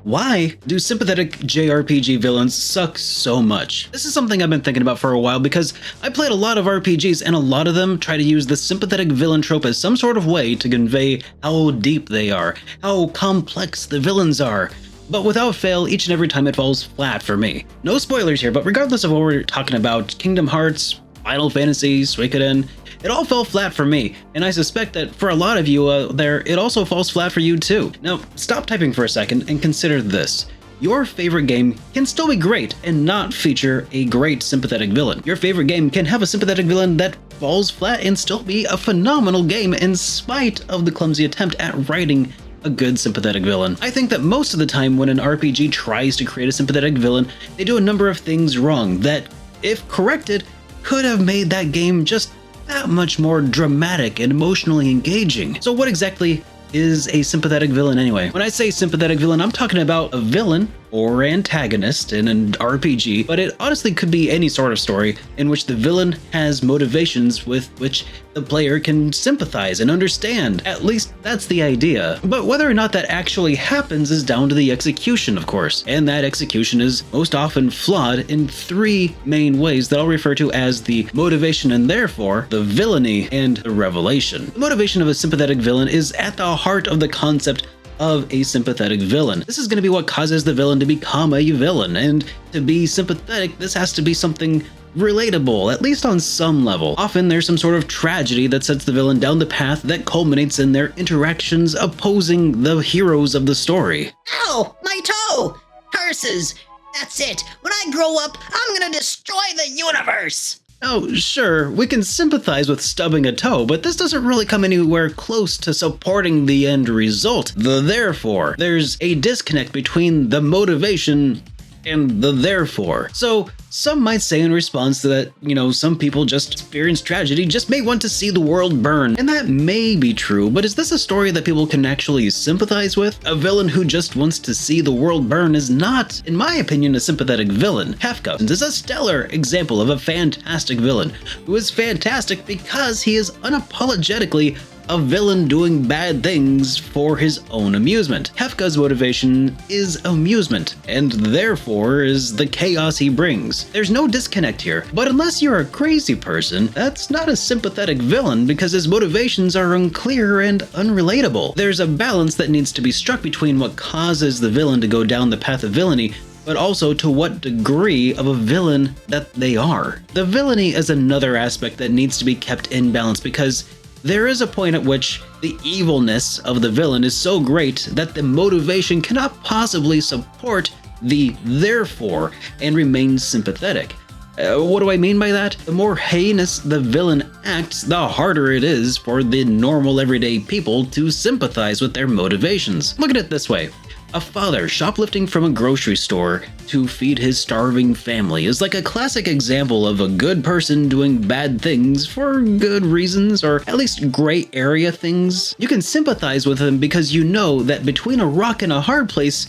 Why do sympathetic JRPG villains suck so much? This is something I've been thinking about for a while because I played a lot of RPGs and a lot of them try to use the sympathetic villain trope as some sort of way to convey how deep they are, how complex the villains are. But without fail, each and every time it falls flat for me. No spoilers here, but regardless of what we're talking about, Kingdom Hearts, Final Fantasy, Suikoden, it all fell flat for me, and I suspect that for a lot of you out there, it also falls flat for you too. Now, stop typing for a second and consider this. Your favorite game can still be great and not feature a great sympathetic villain. Your favorite game can have a sympathetic villain that falls flat and still be a phenomenal game in spite of the clumsy attempt at writing a good sympathetic villain. I think that most of the time when an RPG tries to create a sympathetic villain, they do a number of things wrong that, if corrected, could have made that game just that much more dramatic and emotionally engaging. So what exactly is a sympathetic villain anyway? When I say sympathetic villain, I'm talking about a villain or antagonist in an RPG, but it honestly could be any sort of story in which the villain has motivations with which the player can sympathize and understand. At least that's the idea. But whether or not that actually happens is down to the execution, of course. And that execution is most often flawed in three main ways that I'll refer to as the motivation and therefore the villainy and the revelation. The motivation of a sympathetic villain is at the heart of the concept of a sympathetic villain. This is going to be what causes the villain to become a villain, and to be sympathetic, this has to be something relatable, at least on some level. Often there's some sort of tragedy that sets the villain down the path that culminates in their interactions opposing the heroes of the story. Ow! My toe! Curses! That's it! When I grow up, I'm gonna destroy the universe! Oh, sure, we can sympathize with stubbing a toe, but this doesn't really come anywhere close to supporting the end result. Therefore, there's a disconnect between the motivation and the therefore. So some might say in response to that, some people just experience tragedy, just may want to see the world burn. And that may be true, but is this a story that people can actually sympathize with? A villain who just wants to see the world burn is not, in my opinion, a sympathetic villain. Kefka is a stellar example of a fantastic villain, who is fantastic because he is unapologetically a villain doing bad things for his own amusement. Kefka's motivation is amusement, and therefore is the chaos he brings. There's no disconnect here, but unless you're a crazy person, that's not a sympathetic villain because his motivations are unclear and unrelatable. There's a balance that needs to be struck between what causes the villain to go down the path of villainy, but also to what degree of a villain that they are. The villainy is another aspect that needs to be kept in balance because there is a point at which the evilness of the villain is so great that the motivation cannot possibly support the therefore and remain sympathetic. What do I mean by that? The more heinous the villain acts, the harder it is for the normal everyday people to sympathize with their motivations. Look at it this way. A father shoplifting from a grocery store to feed his starving family is like a classic example of a good person doing bad things for good reasons, or at least gray area things. You can sympathize with him because you know that between a rock and a hard place,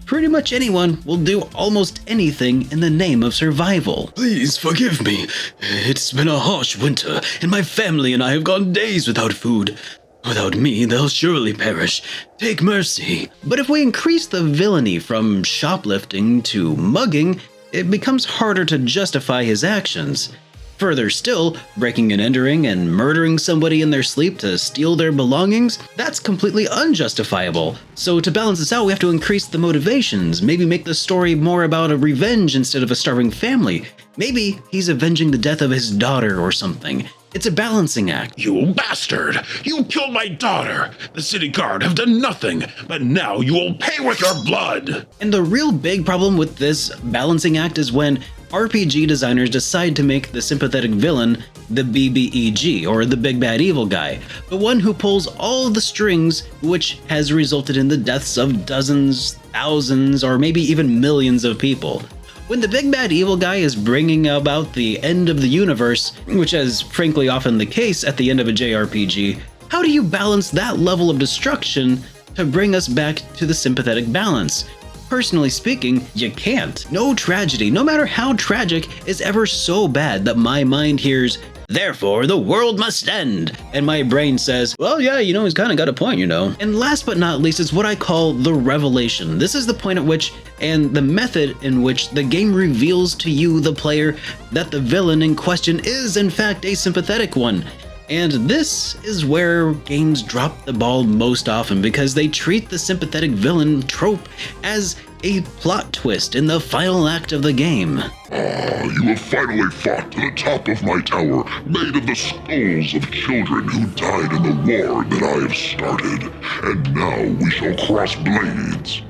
pretty much anyone will do almost anything in the name of survival. Please forgive me. It's been a harsh winter, and my family and I have gone days without food. Without me, they'll surely perish. Take mercy. But if we increase the villainy from shoplifting to mugging, it becomes harder to justify his actions. Further still, breaking and entering and murdering somebody in their sleep to steal their belongings, that's completely unjustifiable. So to balance this out, we have to increase the motivations, maybe make the story more about a revenge instead of a starving family. Maybe he's avenging the death of his daughter or something. It's a balancing act. You bastard! You killed my daughter! The city guard have done nothing, but now you will pay with your blood! And the real big problem with this balancing act is when RPG designers decide to make the sympathetic villain the BBEG, or the big bad evil guy, the one who pulls all the strings, which has resulted in the deaths of dozens, thousands, or maybe even millions of people. When the big bad evil guy is bringing about the end of the universe, which is frankly often the case at the end of a JRPG, how do you balance that level of destruction to bring us back to the sympathetic balance? Personally speaking, you can't. No tragedy, no matter how tragic, is ever so bad that my mind hears, Therefore, the world must end. And my brain says, well, yeah, he's kind of got a point, And last but not least is what I call the revelation. This is the point at which, and the method in which the game reveals to you, the player, that the villain in question is in fact a sympathetic one. And this is where games drop the ball most often, because they treat the sympathetic villain trope as a plot twist in the final act of the game. You have finally fought to the top of my tower, made of the skulls of children who died in the war that I have started, and now we shall cross blades.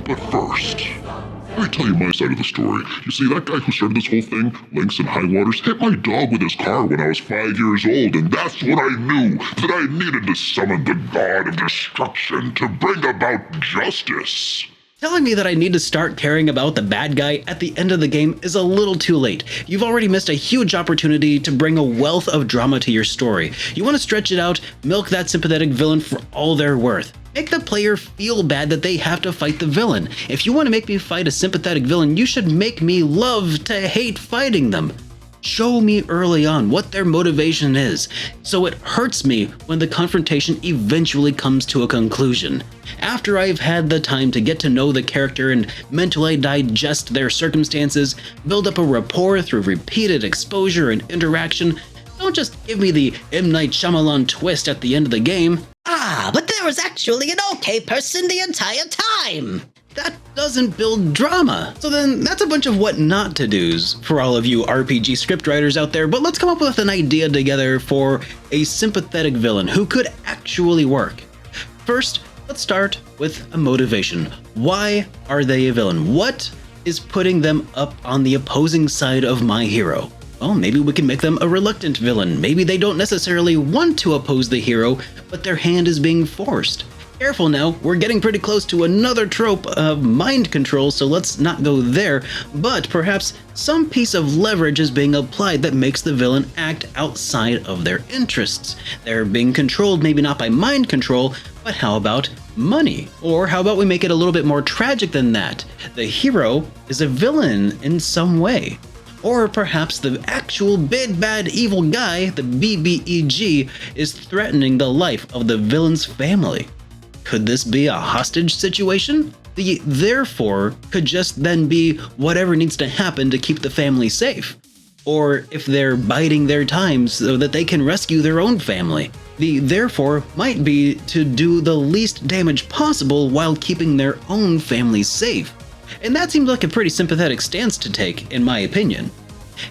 But first, I tell you my side of the story. You see, that guy who started this whole thing, Links and High Waters, hit my dog with his car when I was 5 years old, and that's when I knew that I needed to summon the god of destruction to bring about justice. Telling me that I need to start caring about the bad guy at the end of the game is a little too late. You've already missed a huge opportunity to bring a wealth of drama to your story. You want to stretch it out, milk that sympathetic villain for all they're worth. Make the player feel bad that they have to fight the villain. If you want to make me fight a sympathetic villain, you should make me love to hate fighting them. Show me early on what their motivation is, so it hurts me when the confrontation eventually comes to a conclusion. After I've had the time to get to know the character and mentally digest their circumstances, build up a rapport through repeated exposure and interaction, don't just give me the M. Night Shyamalan twist at the end of the game. But there was actually an okay person the entire time. That doesn't build drama. So then that's a bunch of what not to do's for all of you RPG scriptwriters out there, but let's come up with an idea together for a sympathetic villain who could actually work. First, let's start with a motivation. Why are they a villain? What is putting them up on the opposing side of my hero? Well, maybe we can make them a reluctant villain. Maybe they don't necessarily want to oppose the hero, but their hand is being forced. Careful now, we're getting pretty close to another trope of mind control, so let's not go there, but perhaps some piece of leverage is being applied that makes the villain act outside of their interests. They're being controlled maybe not by mind control, but how about money? Or how about we make it a little bit more tragic than that? The hero is a villain in some way. Or perhaps the actual big bad evil guy, the BBEG, is threatening the life of the villain's family. Could this be a hostage situation? The therefore could just then be whatever needs to happen to keep the family safe. Or if they're biding their time so that they can rescue their own family. The therefore might be to do the least damage possible while keeping their own family safe. And that seems like a pretty sympathetic stance to take, in my opinion.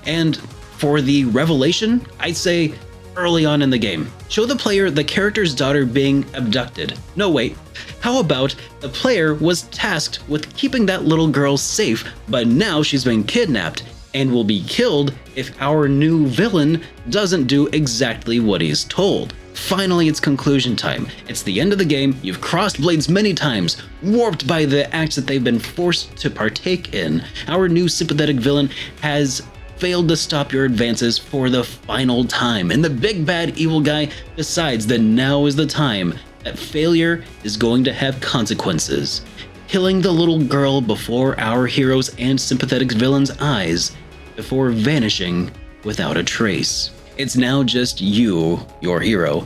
And for the revelation, I'd say early on in the game. Show the player the character's daughter being abducted. No, wait. How about the player was tasked with keeping that little girl safe, but now she's been kidnapped and will be killed if our new villain doesn't do exactly what he's told. Finally, it's conclusion time. It's the end of the game. You've crossed blades many times, warped by the acts that they've been forced to partake in. Our new sympathetic villain has failed to stop your advances for the final time, and the big bad evil guy decides that now is the time that failure is going to have consequences. Killing the little girl before our heroes and sympathetic villain's eyes, before vanishing without a trace. It's now just you, your hero,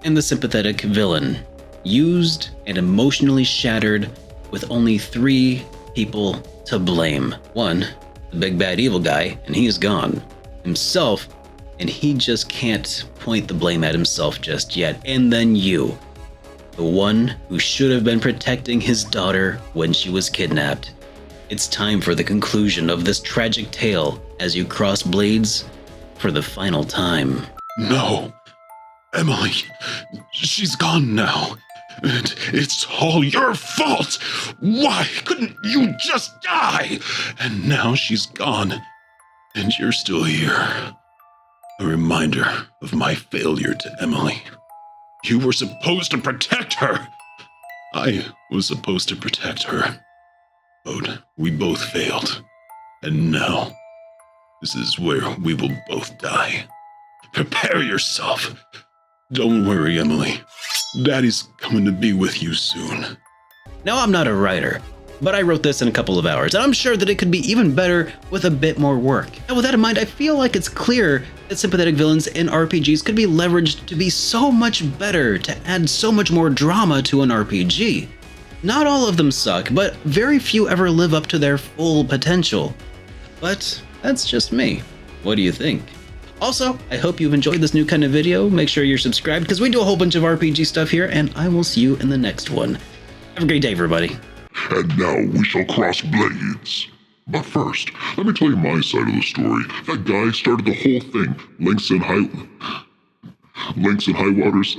and the sympathetic villain, used and emotionally shattered with only 3 people to blame. 1, the big bad evil guy, and he is gone. Himself, and he just can't point the blame at himself just yet. And then you, the one who should have been protecting his daughter when she was kidnapped. It's time for the conclusion of this tragic tale as you cross blades for the final time. No. Emily, she's gone now. And it's all your fault. Why couldn't you just die? And now she's gone, and you're still here. A reminder of my failure to Emily. You were supposed to protect her. I was supposed to protect her. But we both failed. And now, this is where we will both die. Prepare yourself. Don't worry, Emily. Daddy's coming to be with you soon. Now, I'm not a writer, but I wrote this in a couple of hours, and I'm sure that it could be even better with a bit more work. And with that in mind, I feel like it's clear that sympathetic villains in RPGs could be leveraged to be so much better, to add so much more drama to an RPG. Not all of them suck, but very few ever live up to their full potential. But that's just me. What do you think? Also, I hope you've enjoyed this new kind of video. Make sure you're subscribed because we do a whole bunch of RPG stuff here, and I will see you in the next one. Have a great day, everybody. And now we shall cross blades. But first, let me tell you my side of the story. That guy started the whole thing. Links and high waters.